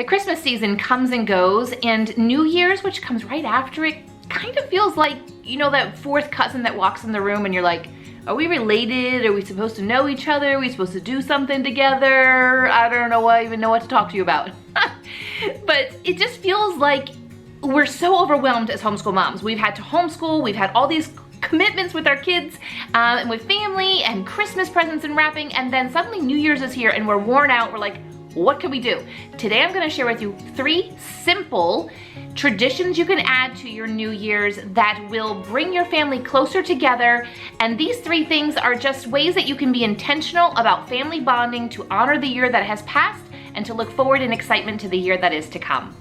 The Christmas season comes and goes, and New Year's, which comes right after it, kind of feels like, you know, that fourth cousin that walks in the room and you're like, are we related? Are we supposed to know each other? Are we supposed to do something together? I don't know, I even know what to talk to you about. But it just feels like we're so overwhelmed as homeschool moms. We've had to homeschool, we've had all these commitments with our kids and with family and Christmas presents and wrapping, and then suddenly New Year's is here and we're worn out. We're like, what can we do? Today I'm gonna share with you 3 simple traditions you can add to your New Year's that will bring your family closer together. And these 3 things are just ways that you can be intentional about family bonding to honor the year that has passed and to look forward in excitement to the year that is to come.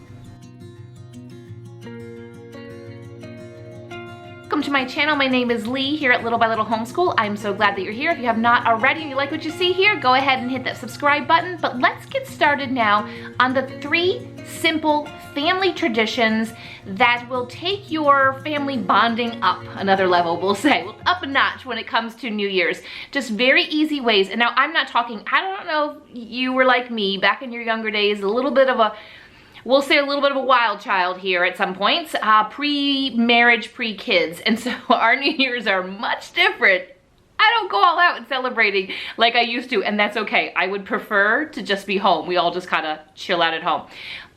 Welcome to my channel. My name is Leigh here at Little by Little Homeschool. I'm so glad that you're here. If you have not already and you like what you see here, go ahead and hit that subscribe button. But let's get started now on the 3 simple family traditions that will take your family bonding up another level, we'll say, up a notch when it comes to New Year's. Just very easy ways. And now I'm not talking, I don't know if you were like me back in your younger days, a little bit of a, we'll say a little bit of a wild child here at some points, pre-marriage, pre-kids. And so our New Year's are much different. I don't go all out and celebrating like I used to, and that's okay. I would prefer to just be home. We all just kind of chill out at home.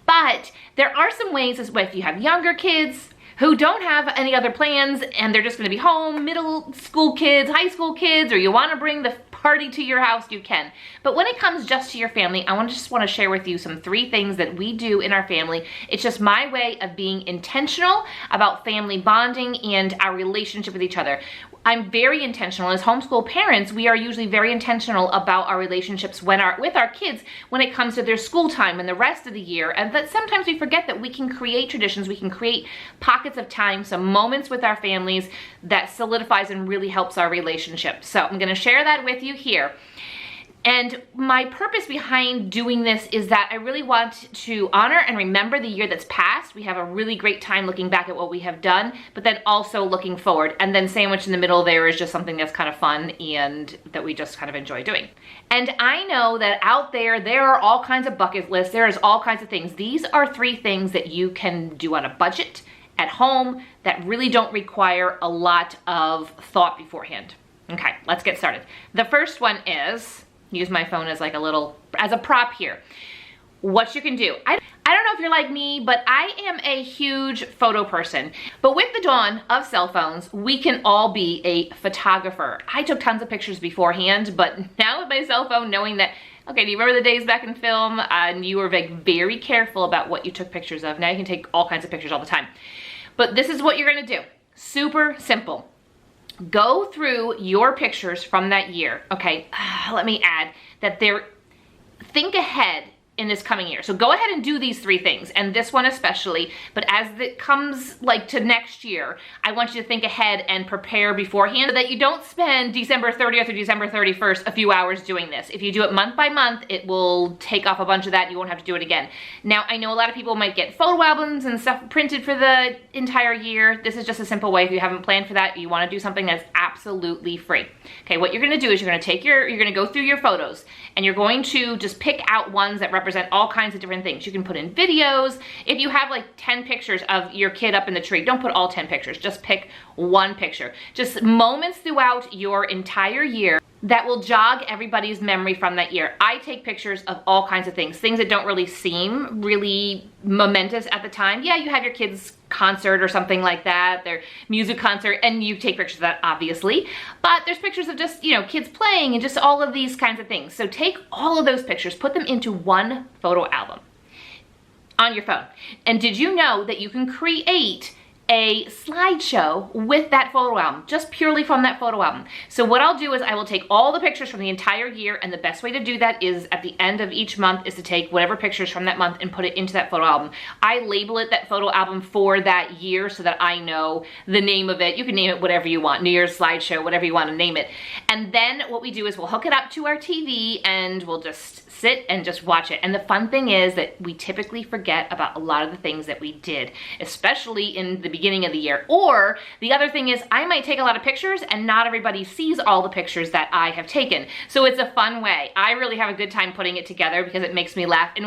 But there are some ways, as well, if you have younger kids who don't have any other plans and they're just gonna be home, middle school kids, high school kids, or you wanna bring the party to your house, you can. But when it comes just to your family, I just want to share with you some 3 things that we do in our family. It's just my way of being intentional about family bonding and our relationship with each other. I'm very intentional. As homeschool parents, we are usually very intentional about our relationships with our kids when it comes to their school time and the rest of the year. And that sometimes we forget that we can create traditions, we can create pockets of time, some moments with our families that solidifies and really helps our relationship. So I'm gonna share that with you here. And my purpose behind doing this is that I really want to honor and remember the year that's passed. We have a really great time looking back at what we have done, but then also looking forward. And then sandwiched in the middle there is just something that's kind of fun and that we just kind of enjoy doing. And I know that out there are all kinds of bucket lists. There is all kinds of things. These are 3 things that you can do on a budget at home that really don't require a lot of thought beforehand. Okay, let's get started. The first one is, use my phone as like as a prop here. What you can do. I don't know if you're like me, but I am a huge photo person. But with the dawn of cell phones, we can all be a photographer. I took tons of pictures beforehand, but now with my cell phone, knowing that, okay, do you remember the days back in film and you were very careful about what you took pictures of? Now you can take all kinds of pictures all the time. But this is what you're gonna do. Super simple. Go through your pictures from that year, okay? Let me add that think ahead in this coming year. So go ahead and do these 3 things, and this one especially, but as it comes like to next year, I want you to think ahead and prepare beforehand so that you don't spend December 30th or December 31st a few hours doing this. If you do it month by month, it will take off a bunch of that. You won't have to do it again. Now, I know a lot of people might get photo albums and stuff printed for the entire year. This is just a simple way. If you haven't planned for that, you want to do something that's absolutely free. Okay, what you're going to do is you're going to go through your photos, and you're going to just pick out ones that represent all kinds of different things. You can put in videos. If you have like 10 pictures of your kid up in the tree, don't put all 10 pictures. Just pick 1 picture. Just moments throughout your entire year that will jog everybody's memory from that year. I take pictures of all kinds of things that don't really seem really momentous at the time. Yeah, you have your kids' concert or something like that, their music concert, and you take pictures of that, obviously. But there's pictures of just, you know, kids playing and just all of these kinds of things. So take all of those pictures, put them into 1 photo album on your phone. And did you know that you can create a slideshow with that photo album, just purely from that photo album? So what I'll do is I will take all the pictures from the entire year, and the best way to do that is at the end of each month is to take whatever pictures from that month and put it into that photo album. I label it that photo album for that year so that I know the name of it. You can name it whatever you want, New Year's slideshow, whatever you want to name it. And then what we do is we'll hook it up to our TV and we'll just sit and just watch it. And the fun thing is that we typically forget about a lot of the things that we did, especially in the beginning of the year. Or the other thing is I might take a lot of pictures and not everybody sees all the pictures that I have taken. So it's a fun way. I really have a good time putting it together because it makes me laugh. And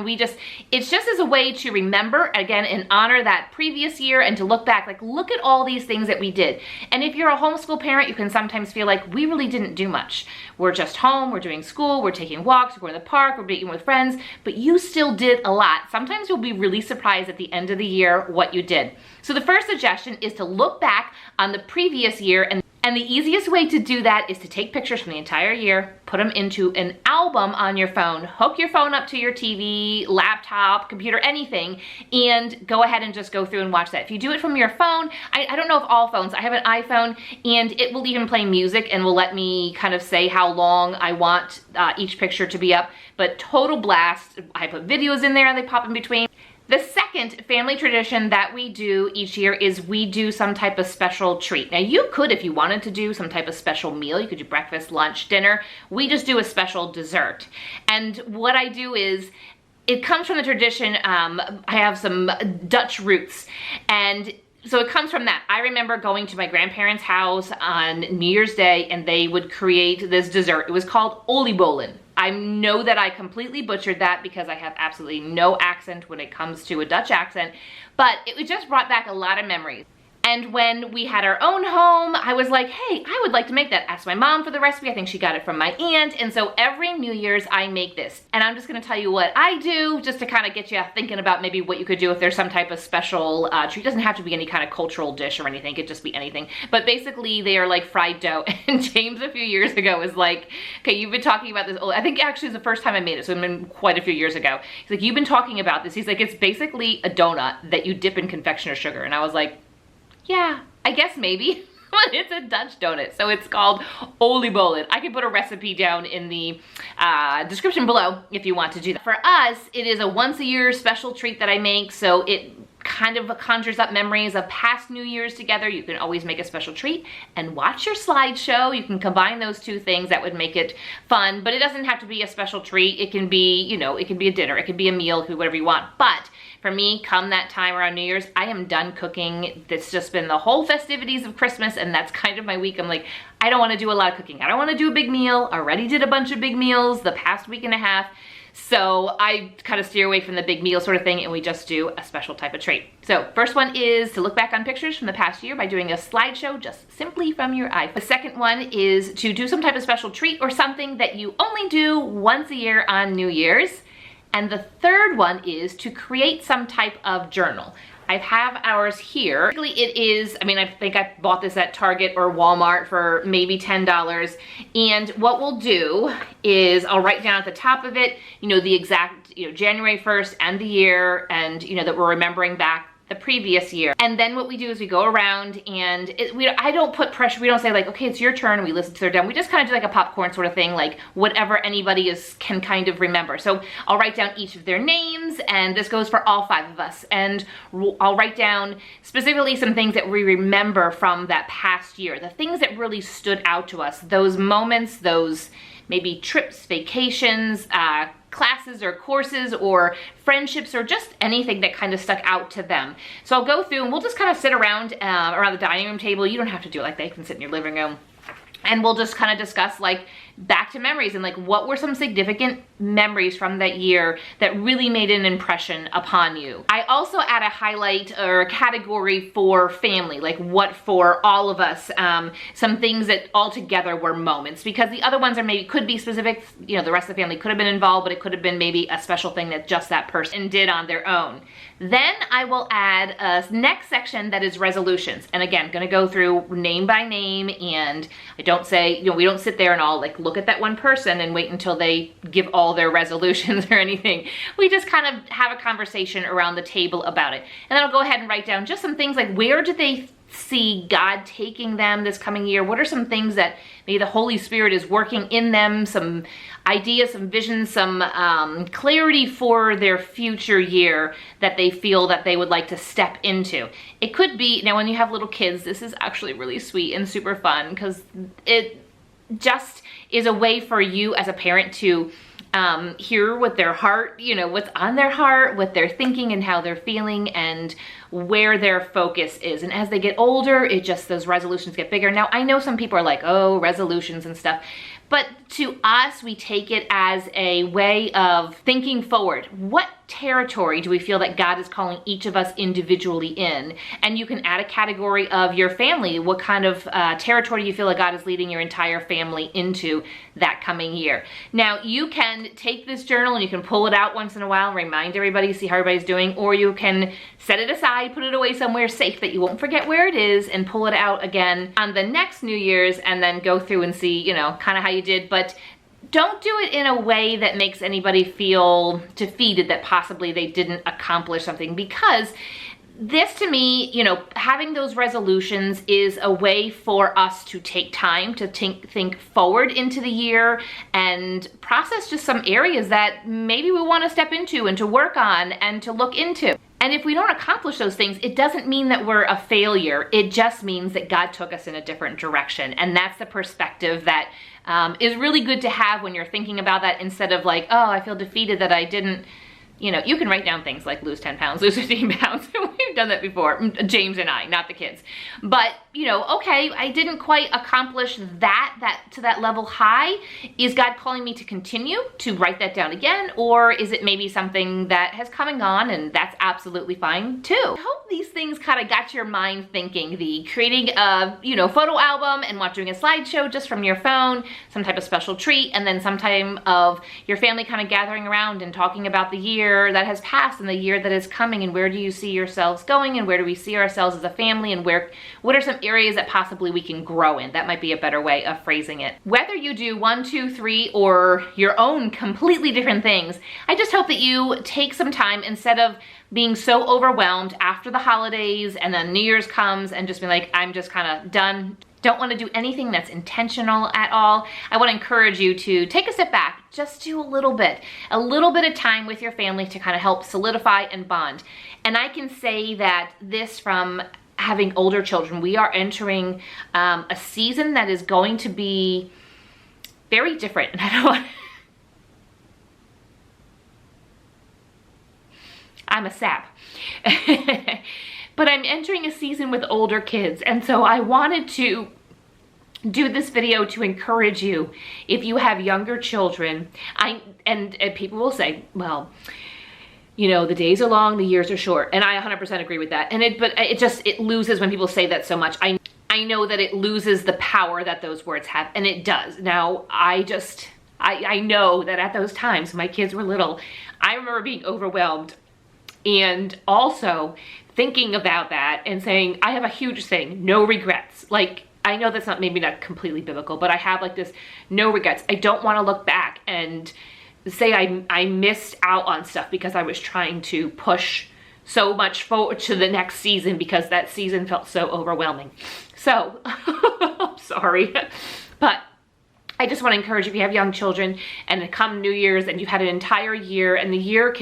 it's just as a way to remember, again, and honor that previous year and to look back, like look at all these things that we did. And if you're a homeschool parent, you can sometimes feel like we really didn't do much. We're just home, we're doing school, we're taking walks, we're going to the park, we're being with friends, but you still did a lot. Sometimes you'll be really surprised at the end of the year what you did. So the first suggestion is to look back on the previous year, and the easiest way to do that is to take pictures from the entire year, put them into an album on your phone, hook your phone up to your TV, laptop, computer, anything, and go ahead and just go through and watch that. If you do it from your phone, I don't know if all phones, I have an iPhone, and it will even play music and will let me kind of say how long I want each picture to be up, but total blast. I put videos in there and they pop in between. The second family tradition that we do each year is we do some type of special treat. Now you could, if you wanted to do some type of special meal, you could do breakfast, lunch, dinner. We just do a special dessert. And what I do is, it comes from the tradition, I have some Dutch roots, and so it comes from that. I remember going to my grandparents' house on New Year's Day and they would create this dessert. It was called oliebollen. I know that I completely butchered that because I have absolutely no accent when it comes to a Dutch accent, but it just brought back a lot of memories. And when we had our own home, I was like, hey, I would like to make that. Asked my mom for the recipe. I think she got it from my aunt. And so every New Year's I make this. And I'm just gonna tell you what I do just to kind of get you thinking about maybe what you could do if there's some type of special treat. It doesn't have to be any kind of cultural dish or anything. It could just be anything. But basically they are like fried dough. And James a few years ago was like, okay, you've been talking about this. I think actually it was the first time I made it. So it's been quite a few years ago. He's like, you've been talking about this. He's like, it's basically a donut that you dip in confectioner sugar. And I was like, yeah, I guess maybe, but it's a Dutch donut, so it's called oliebollen. I can put a recipe down in the description below if you want to do that. For us, it is a once a year special treat that I make, so it kind of conjures up memories of past New Year's together. You can always make a special treat and watch your slideshow. You can combine those two things. That would make it fun, but it doesn't have to be a special treat. It can be, you know, it can be a dinner, it could be a meal, it could be whatever you want. But for me, come that time around New Year's, I am done cooking. It's just been the whole festivities of Christmas, and that's kind of my week. I'm like, I don't want to do a lot of cooking. I don't want to do a big meal. Already did a bunch of big meals the past week and a half. So I kind of steer away from the big meal sort of thing, and we just do a special type of treat. So first one is to look back on pictures from the past year by doing a slideshow just simply from your iPhone. The second one is to do some type of special treat or something that you only do once a year on New Year's. And the third one is to create some type of journal. I have ours here. Basically it is, I mean, I think I bought this at Target or Walmart for maybe $10. And what we'll do is I'll write down at the top of it, you know, the exact, you know, January 1st and the year, and, you know, that we're remembering back the previous year. And then what we do is we go around and I don't put pressure. We don't say like, okay, it's your turn, and we listen to their done. We just kind of do like a popcorn sort of thing, like whatever anybody can kind of remember. So I'll write down each of their names, and this goes for all 5 of us. And I'll write down specifically some things that we remember from that past year, the things that really stood out to us, those moments, those maybe trips, vacations, classes or courses or friendships or just anything that kind of stuck out to them. So I'll go through and we'll just kind of sit around the dining room table. You don't have to do it like that. You can sit in your living room. And we'll just kind of discuss like back to memories and like what were some significant memories from that year that really made an impression upon you. I also add a highlight or a category for family, like what for all of us, some things that all together were moments, because the other ones are maybe could be specific, you know, the rest of the family could have been involved, but it could have been maybe a special thing that just that person did on their own. Then I will add a next section that is resolutions. And again, gonna go through name by name, and I don't say, you know, we don't sit there and all like look at that one person and wait until they give all their resolutions or anything. We just kind of have a conversation around the table about it. And then I'll go ahead and write down just some things like where did they see God taking them this coming year? What are some things that maybe the Holy Spirit is working in them, some ideas, some visions, some clarity for their future year that they feel that they would like to step into. It could be, now when you have little kids, this is actually really sweet and super fun because it just is a way for you as a parent to hear what their heart, what's on their heart, what they're thinking and how they're feeling and where their focus is. And as they get older, those resolutions get bigger. Now, I know some people are like, oh, resolutions and stuff. But to us, we take it as a way of thinking forward. What territory do we feel that God is calling each of us individually in? And you can add a category of your family. What kind of territory do you feel like God is leading your entire family into that coming year? Now, you can take this journal and you can pull it out once in a while, remind everybody, see how everybody's doing, or you can set it aside, put it away somewhere safe that you won't forget where it is, and pull it out again on the next New Year's and then go through and see, kind of how you did. But don't do it in a way that makes anybody feel defeated that possibly they didn't accomplish something, because this, to me, having those resolutions is a way for us to take time to think forward into the year and process just some areas that maybe we want to step into and to work on and to look into. And if we don't accomplish those things, it doesn't mean that we're a failure. It just means that God took us in a different direction. And that's the perspective that is really good to have when you're thinking about that, instead of like, oh, I feel defeated that I didn't. You can write down things like lose 10 pounds, lose 15 pounds. We've done that before, James and I, not the kids. But, okay, I didn't quite accomplish that to that level high. Is God calling me to continue to write that down again? Or is it maybe something that has come and gone, and that's absolutely fine too? I hope these things kind of got your mind thinking. The creating a, photo album and doing a slideshow just from your phone, some type of special treat, and then some time of your family kind of gathering around and talking about the year that has passed and the year that is coming, and where do you see yourselves going, and where do we see ourselves as a family, and what are some areas that possibly we can grow in? That might be a better way of phrasing it. Whether you do 1, 2, 3 or your own completely different things, I just hope that you take some time, instead of being so overwhelmed after the holidays and then New Year's comes and just be like, I'm just kind of done. Don't want to do anything that's intentional at all. I want to encourage you to take a step back, just do a little bit of time with your family to kind of help solidify and bond. And I can say that this from having older children, we are entering a season that is going to be very different. And I don't want I'm a sap. But I'm entering a season with older kids, and so I wanted to do this video to encourage you. If you have younger children, and people will say, well, the days are long, the years are short, and I 100% agree with that. But it loses when people say that so much. I know that it loses the power that those words have, and it does. Now, I know that at those times, my kids were little, I remember being overwhelmed, and also thinking about that and saying, I have a huge thing, no regrets. Like, I know that's maybe not completely biblical, but I have like this no regrets. I don't want to look back and say I missed out on stuff because I was trying to push so much forward to the next season because that season felt so overwhelming. So, I'm sorry, but I just want to encourage you, if you have young children and come New Year's and you've had an entire year, and the year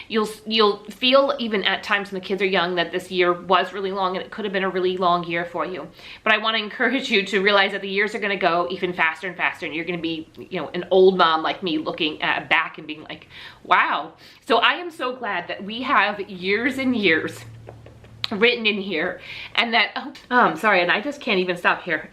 you'll feel even at times when the kids are young that this year was really long and it could have been a really long year for you. But I want to encourage you to realize that the years are going to go even faster and faster, and you're going to be, an old mom like me looking back and being like, wow. So I am so glad that we have years and years written in here, and that, oh, I'm sorry, and I just can't even stop here.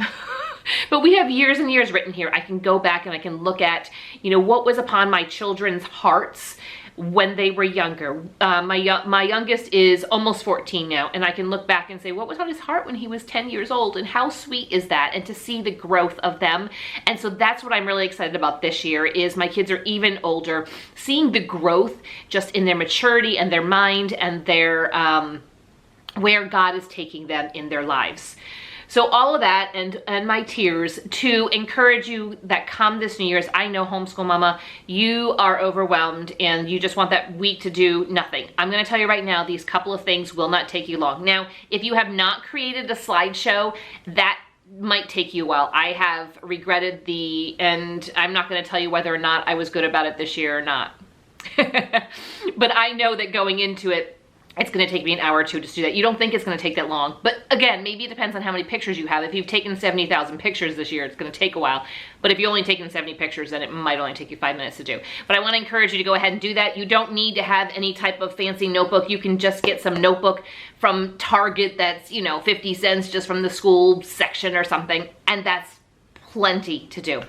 But we have years and years written here. I can go back and I can look at, what was upon my children's hearts when they were younger. My youngest is almost 14 now, and I can look back and say, what was on his heart when he was 10 years old, and how sweet is that? And to see the growth of them. And so that's what I'm really excited about this year, is my kids are even older, seeing the growth just in their maturity and their mind and their, where God is taking them in their lives. So all of that and my tears to encourage you that come this New Year's, I know, homeschool mama, you are overwhelmed and you just want that week to do nothing. I'm going to tell you right now, these couple of things will not take you long. Now, if you have not created a slideshow, that might take you a while. I have regretted and I'm not going to tell you whether or not I was good about it this year or not. But I know that going into it, It's gonna take me an hour or two to do that. You don't think it's gonna take that long, but again, maybe it depends on how many pictures you have. If you've taken 70,000 pictures this year, it's gonna take a while. But if you've only taken 70 pictures, then it might only take you 5 minutes to do. But I wanna encourage you to go ahead and do that. You don't need to have any type of fancy notebook. You can just get some notebook from Target that's, 50 cents just from the school section or something, and that's plenty to do.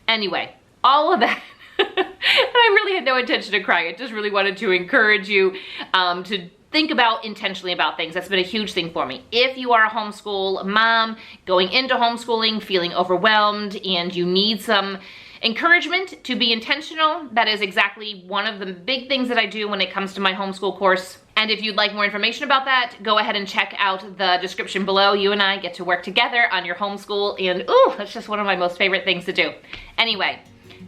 Anyway, all of that. I really had no intention of crying. I just really wanted to encourage you to think about intentionally about things. That's been a huge thing for me. If you are a homeschool mom going into homeschooling, feeling overwhelmed, and you need some encouragement to be intentional, that is exactly one of the big things that I do when it comes to my homeschool course. And if you'd like more information about that, go ahead and check out the description below. You and I get to work together on your homeschool, and ooh, that's just one of my most favorite things to do. Anyway,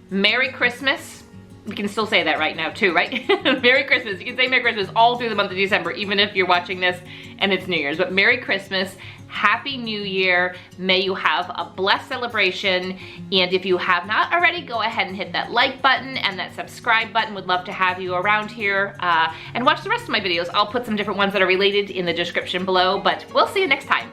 Merry Christmas. We can still say that right now too, right? Merry Christmas. You can say Merry Christmas all through the month of December, even if you're watching this and it's New Year's. But Merry Christmas, Happy New Year. May you have a blessed celebration. And if you have not already, go ahead and hit that like button and that subscribe button. Would love to have you around here and watch the rest of my videos. I'll put some different ones that are related in the description below, but we'll see you next time.